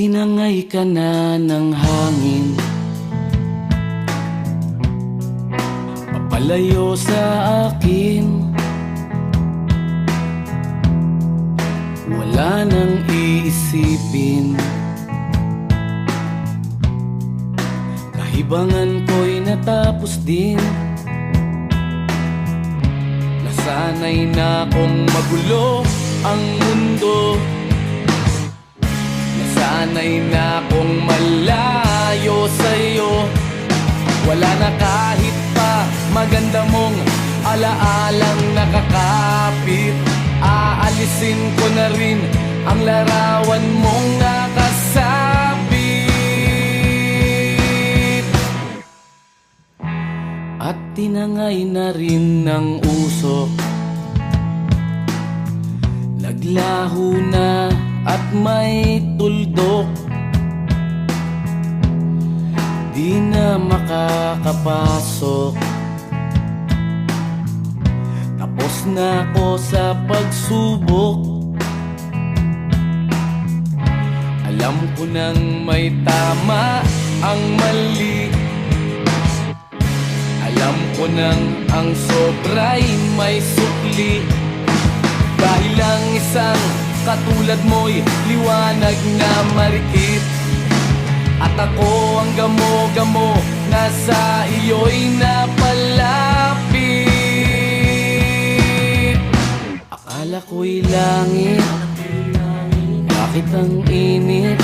tinangay ka na ng hangin, papalayo sa akin. Wala nang iisipin, kahibangan ko'y natapos din. Nasanay na kong magulo ang mundo, nasanay na kong malayo sa'yo. Wala na kahit pa maganda mong alaalang nakakapit. Aalisin ko na rin ang larawan mong nakasabit. At tinangay na rin ng usok, naglaho na at may tuldok. Di na makakapasok, tapos na ako sa pagsubok. Alam ko nang may tama ang mali, alam ko nang ang sobra'y may sukli. Dahil lang isang katulad mo'y liwanag na marikit, at ako ang gamo-gamo na sa iyo'y napalapit. Akala ko'y langit, bakit ang init?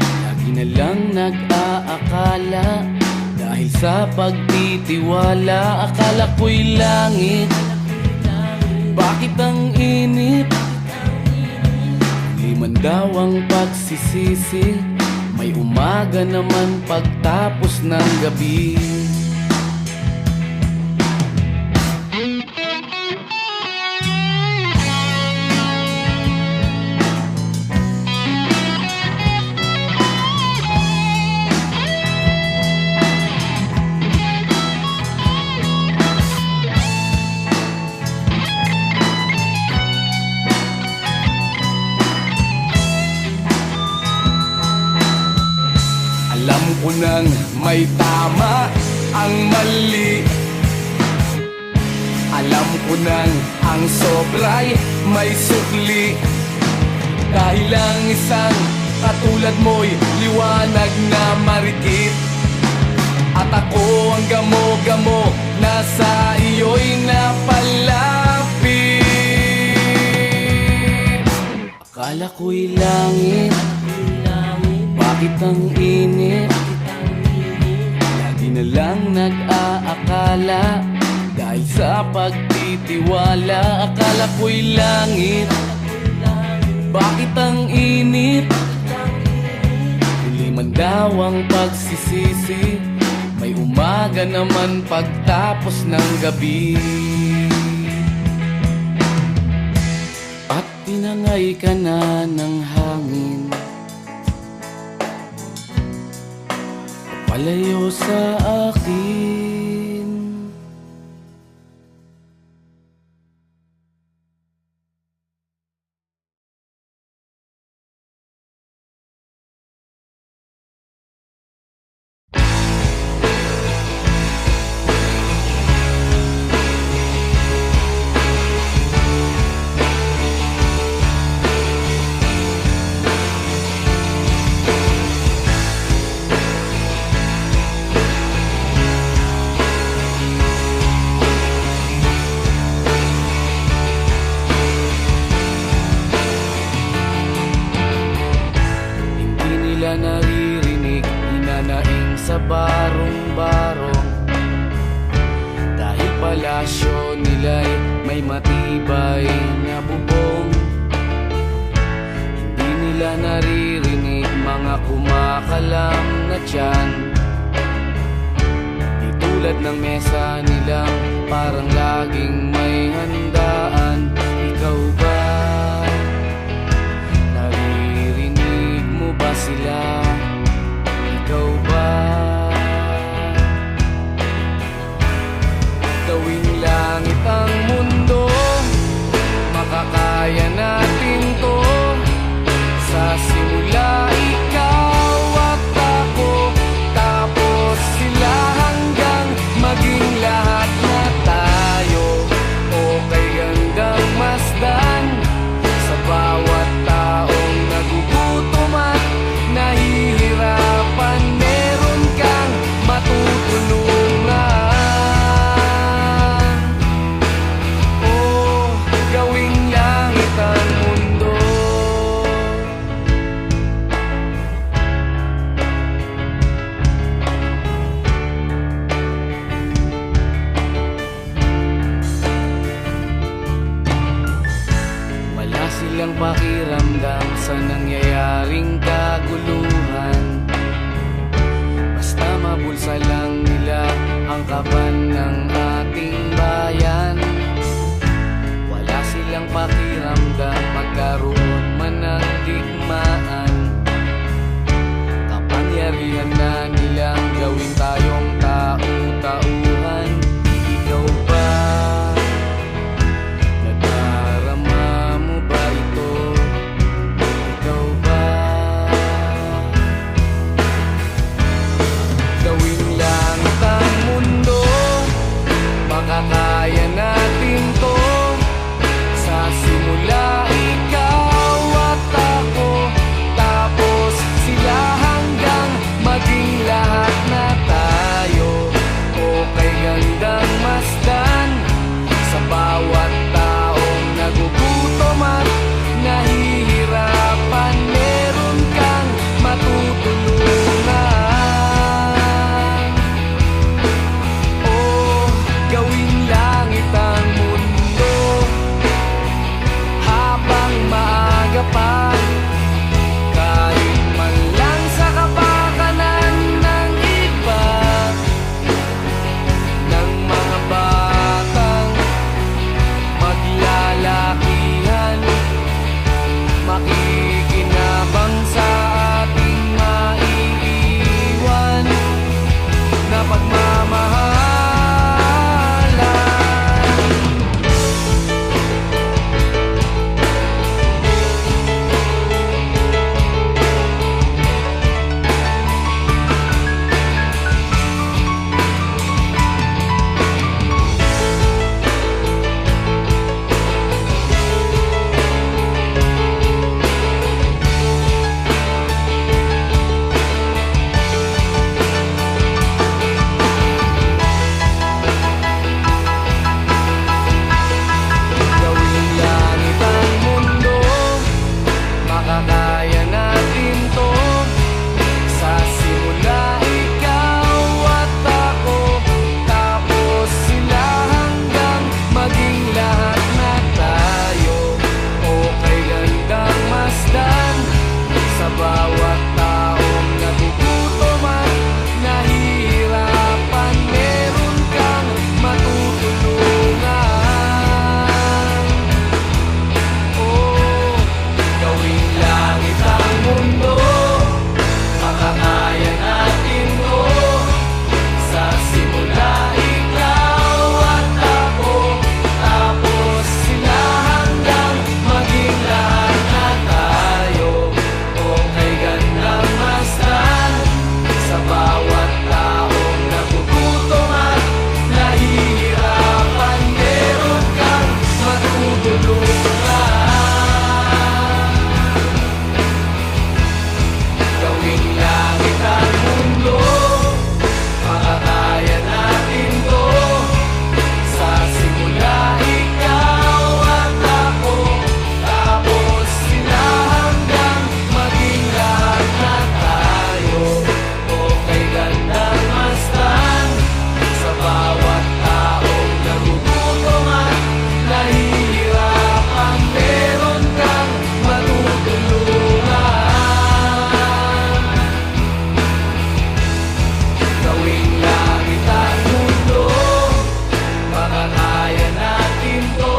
Lagi na lang nag-aakala, dahil sa pagtitiwala. Akala ko'y langit, bakit ang init? Liman daw ang pagsisisi, may umaga naman pagtapos ng gabi. Alam ko nang may tama ang mali, alam ko nang ang sobra'y may sukli. Dahil lang isang katulad mo'y liwanag na marikit, at ako ang gamo-gamo na sa iyo'y napalapit. Akala ko'y langit, bakit ang init? Lagi na lang nag-aakala, dahil sa pagtitiwala. Akala ko'y langit, bakit ang init? Huli man daw ang pagsisisi, may umaga naman pagtapos ng gabi. At tinangay ka na ng hangin, palayo sa akin. Naririnig, hinanaing sa barong-barong, dahil palasyo nila'y may matibay na bubong. Hindi nila naririnig mga kumakalam na tiyan, di tulad ng mesa nilang parang laging may handaan. Ikaw ba? Sila, ikaw ba? Gawing langit ang mundo, makakaya natin to. Sa simula silang pakiramdam sa nangyayaring kaguluhan. Basta mabulsa lang nila ang kaban ng ating bayan. Wala silang pakiramdam magkaroon man ng digmaan. Kapangyarihan na nilang gawin tayong tau-tauhan. Ikaw ba? Nadarama mo ba ito? Ikaw ba? Gawin langit ang mundo, makakaya natin to. Sa simula ikaw at ako, tapos sila hanggang maging lahat na tayo. Okay gandang masdan sa bawat taong nagugutom at nahihirapan. Meron kang matutulungan. Oh, gawing langit ang mundo habang maaga pa. Kahit man lang sa kapakanan ng iba, ng mga batang maglalakihan, makikinabang sa ating maiiwan na pagmamahalan. Gawing langit ang mundo, makakaya natin to. Sa simula ikaw at ako, tapos sila hanggang maging lahat na tayo. Okay gandang masdan sa bawat taong nagugutom at nahihirapan. Meron kang matutulungan. Oh, gawing langit ang mundo, makakaya natin to. Sa simula ikaw at ako, tapos sila hanggang maging lahat na tayo. Okay gandang masdan sa bawat taong nagugutom at nahihirapan. Meron kang matutulungan. Gawing langit ang mundo, makakaya natin to. Sa simula ikaw at ako, tapos sila hanggang maging lahat na tayo. Okay gandang masdan sa bawat taong nagugutom at nahihirapan. Meron kang matutulungan. Gawing langit ang mundo, makakaya natin to.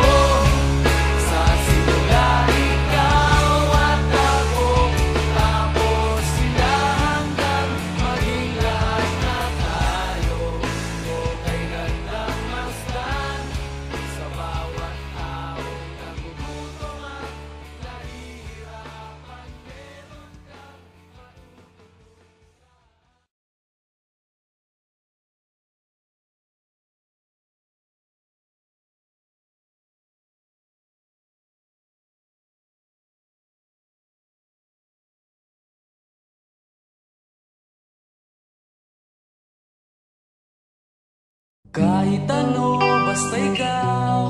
Sa simula ikaw at ako, tapos sila hanggang maging lahat na tayo. Okay gandang masdan sa bawat taong nagugutom at nahihirapan. Meron kang kahit ano, basta ikaw,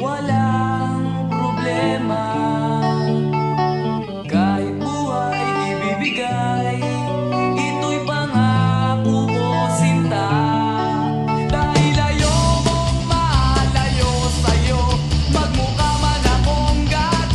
walang problema. Kahit buhay ibibigay, ito'y pangako ko, sinta. Dahil ayokong malayo sa'yo, magmukha man akong gago.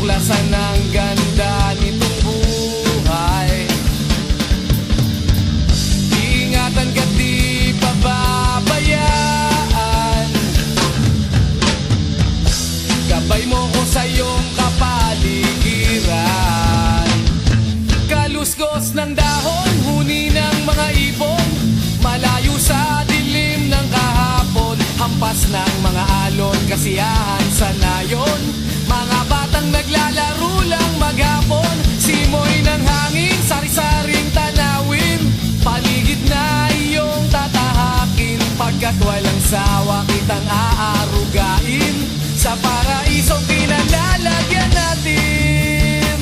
matuklasan ang ganda nitong buhay. Ingatan ka't di pababayaan. Gabay mo ko sa iyong kapaligiran. Kalusgos ng dahon, huni ng mga ibon, malayo sa dilim ng kahapon. Hampas ng mga alon, kasiyahan sa nayon. Mga batang naglalaro lang maghapon. Simoy ng hangin, sari-saring tanawin. Paligid na iyong tatahakin. Pagkat walang sawa kitang aarugain. Sa paraisong pinalalagyan natin.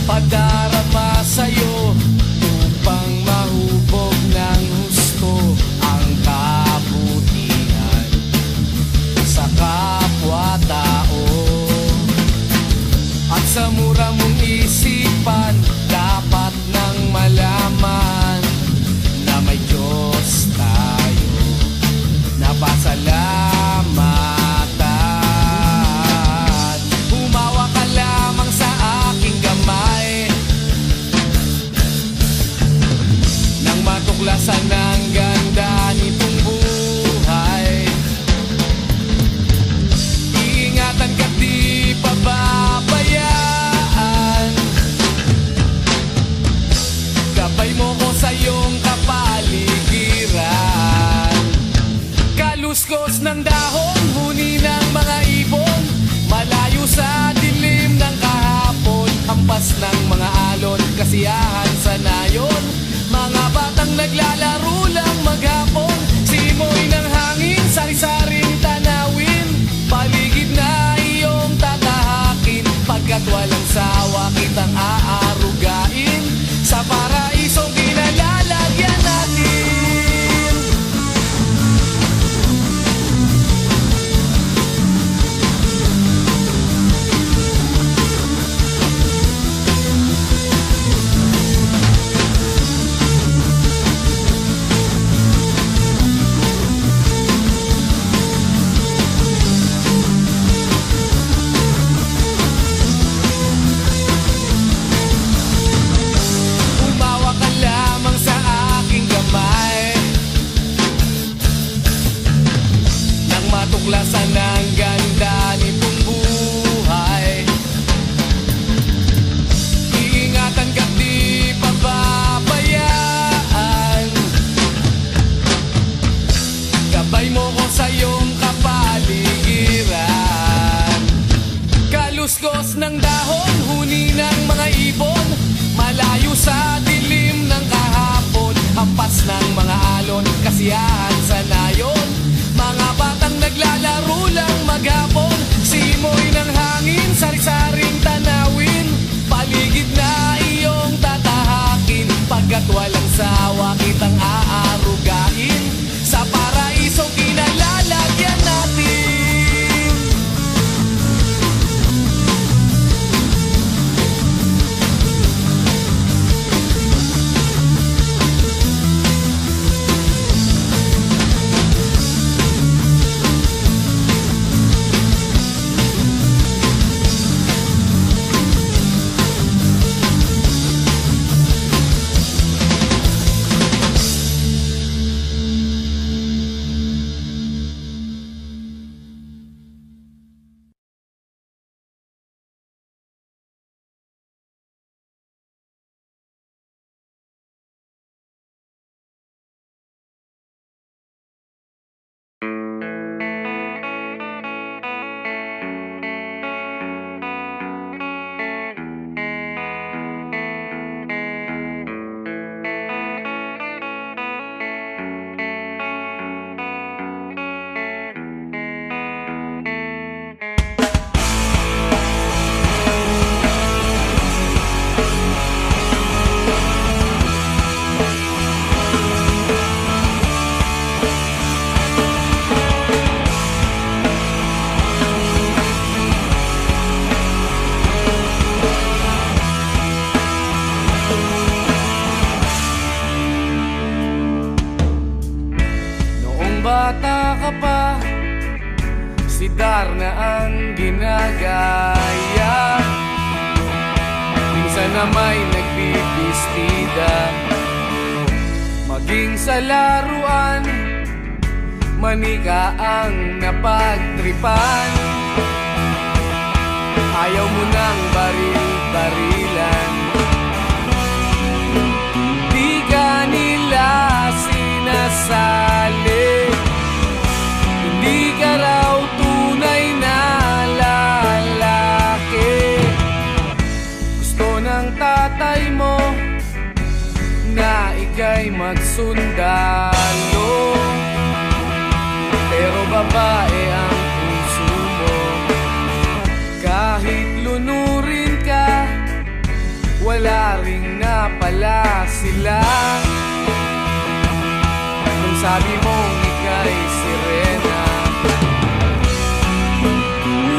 Padarama sa'yo upang mahubog ng husto ang kabutihan sa kapwa-tao. At sa mura mong isipan, dapat nang malaman na may Diyos tayo na pasalamatan. Humawa ka lamang sa aking gamay nang matuklasan ang ganda nitong buhay. Iingatan ka't di pababayaan. Gabay mo ko sa iyong kapaligiran. Kaluskos ng dahon, huni ng mga ibon, malayo sa dilim ng kahapon. Hampas ng mga alon, kasiyahan sa nayon. Mga batang naglalaro lang maghapon. Simoy ng hangin, sari-saring tanawin. Paligid na iyong tatahakin. Pagkat walang sawa kitang aarugain. Sa paraisong pinalalagyan natin. ka pa, si Darna ang ginagaya. Minsan na may nagbibistida, maging sa laruan, manika ang napagtripan. Ayaw mo nang baril-barilan, di ka nila sinasali. Hindi ka raw tunay na lalaki. Gusto ng tatay mo na ika'y magsundalo, pero babae ang puso mo. Kahit lunurin ka, wala ring napala sila. Nung sabi mong ika'y sirena,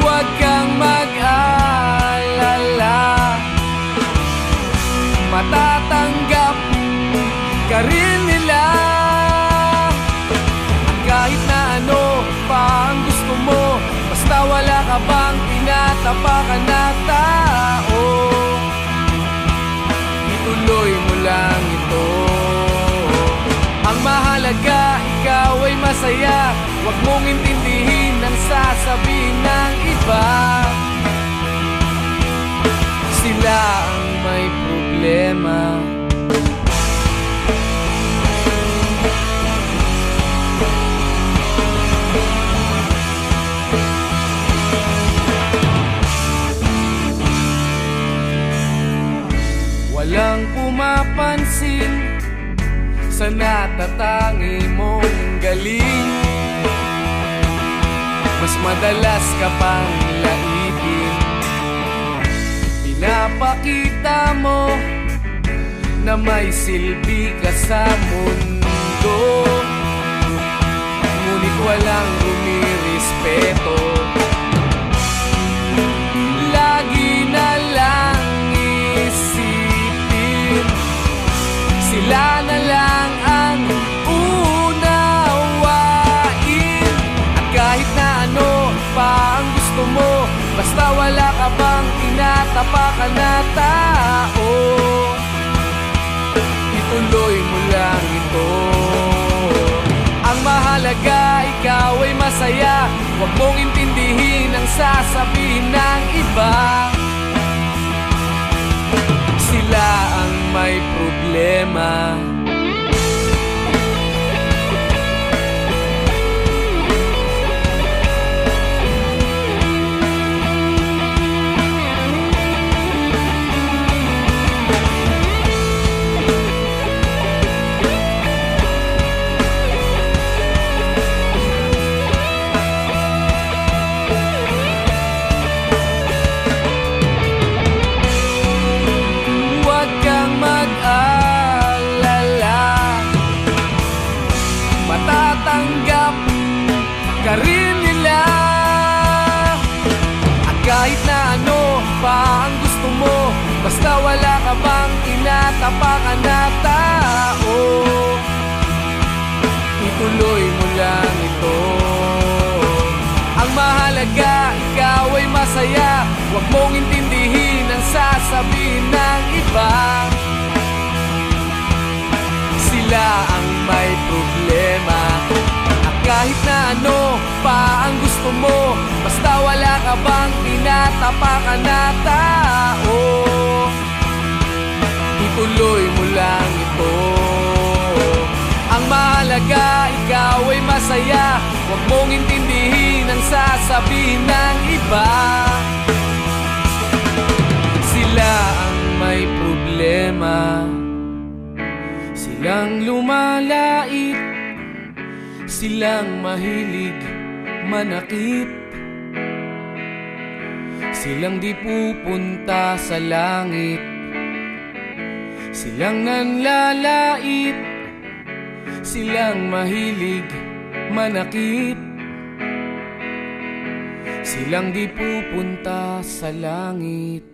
huwag kang mag-alala, matatanggap ka rin nila. At kahit na ano pa ang gusto mo, basta wala ka bang tinatapakan na tao, ituloy mo lang ito. Ang mahalaga, ikaw ay masaya. Huwag mong intindihin ang sasabihin ng iba. Sila ang may problema. Walang pumapansin sa natatangi mong galing. Mas madalas ka pang laipin, pinapakita mo na may silbi ka sa mundo. Ngunit walang rumirespeto, lagi na lang isipin, sila na lang ang unawain. At kahit na ano pa ang gusto mo, basta wala ka bang tinatapakan na tao, ituloy mo lang ito. Ang mahalaga, ikaw ay masaya. Huwag mong intindihin ang sasabihin ng iba. Sila ang may problema. Matatanggap ka rin nila. At kahit na ano pa ang gusto mo, basta wala ka bang tinatapakan na tao, ituloy mo lang ito. Ang mahalaga, ikaw ay masaya. Huwag mong intindihin ang sasabihin ng iba. Sila ang may problema. At kahit na ano pa ang gusto mo, basta wala ka bang tinatapakan na tao, ituloy mo lang ito. Ang mahalaga, ikaw ay masaya. Huwag mong intindihin ang sasabihin ng iba. Sila ang may problema. Silang lumalait, silang mahilig manakit, silang di pupunta sa langit, silang nanlalait, silang mahilig manakit, silang di pupunta sa langit.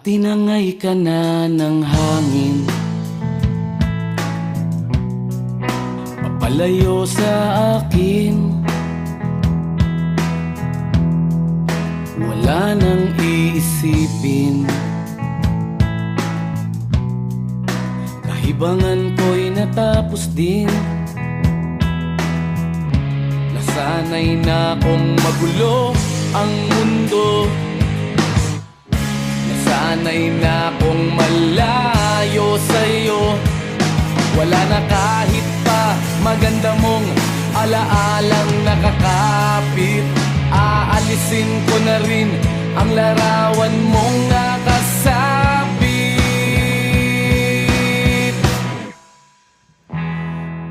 tinangay ka na ng hangin, papalayo sa akin. Wala nang iisipin, kahibangan ko'y natapos din. Nasanay na kong magulo ang mundo, nasanay na kong malayo sa'yo. Wala na kahit pa maganda mong alaalang nakakapit. Aalisin ko na rin ang larawan mong nakasabit.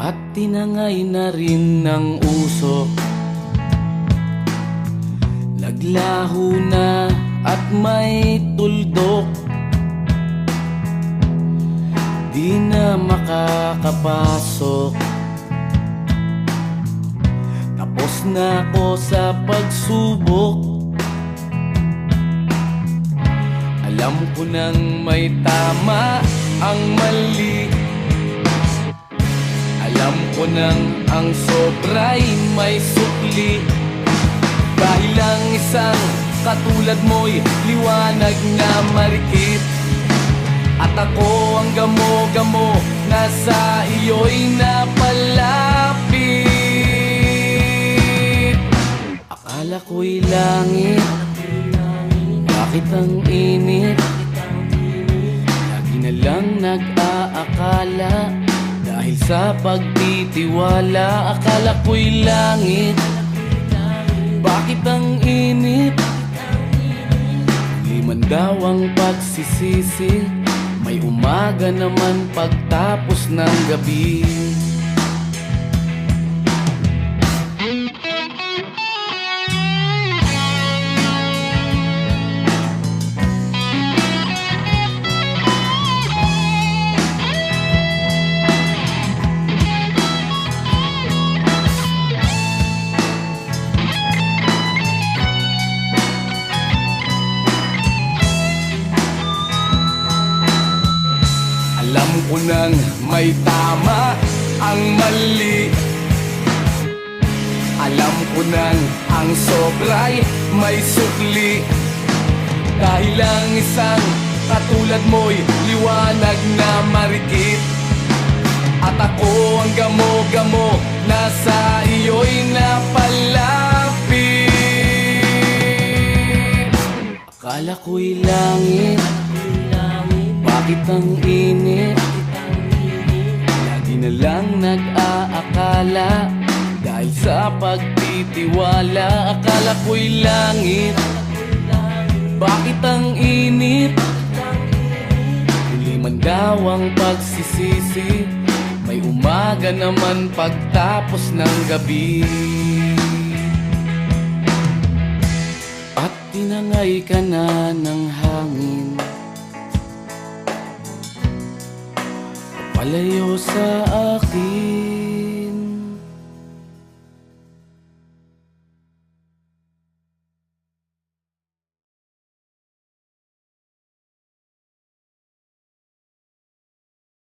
At tinangay na rin ng usok, naglaho na at may tuldok. Di na makakapasok, tapos na ako sa pagsubok. Alam ko nang may tama ang mali, alam ko nang ang sobra'y may sukli. Dahil lang isang katulad mo'y liwanag na marikit, at ako ang gamo-gamo na sa iyo'y napalapit. Akala ko'y langit, bakit ang init? Lagi na lang nag-aakala, dahil sa pagtitiwala. Akala ko'y langit, bakit ang init? Liman daw ang pagsisisi, may umaga naman pagtapos ng gabi. Alam ko nang may tama ang mali, alam ko nang ang sobra'y may sukli. Dahil lang isang katulad mo'y liwanag na marikit, at ako ang gamo-gamo na sa iyo'y napalapit. Akala ko'y langit, bakit ang init? Lagi na lang nag-aakala, dahil sa pagtitiwala. Akala ko'y langit, bakit ang init? Huli man daw ang pagsisisi, may umaga naman pagtapos ng gabi. At tinangay ka na ng hangin, palayo sa akin.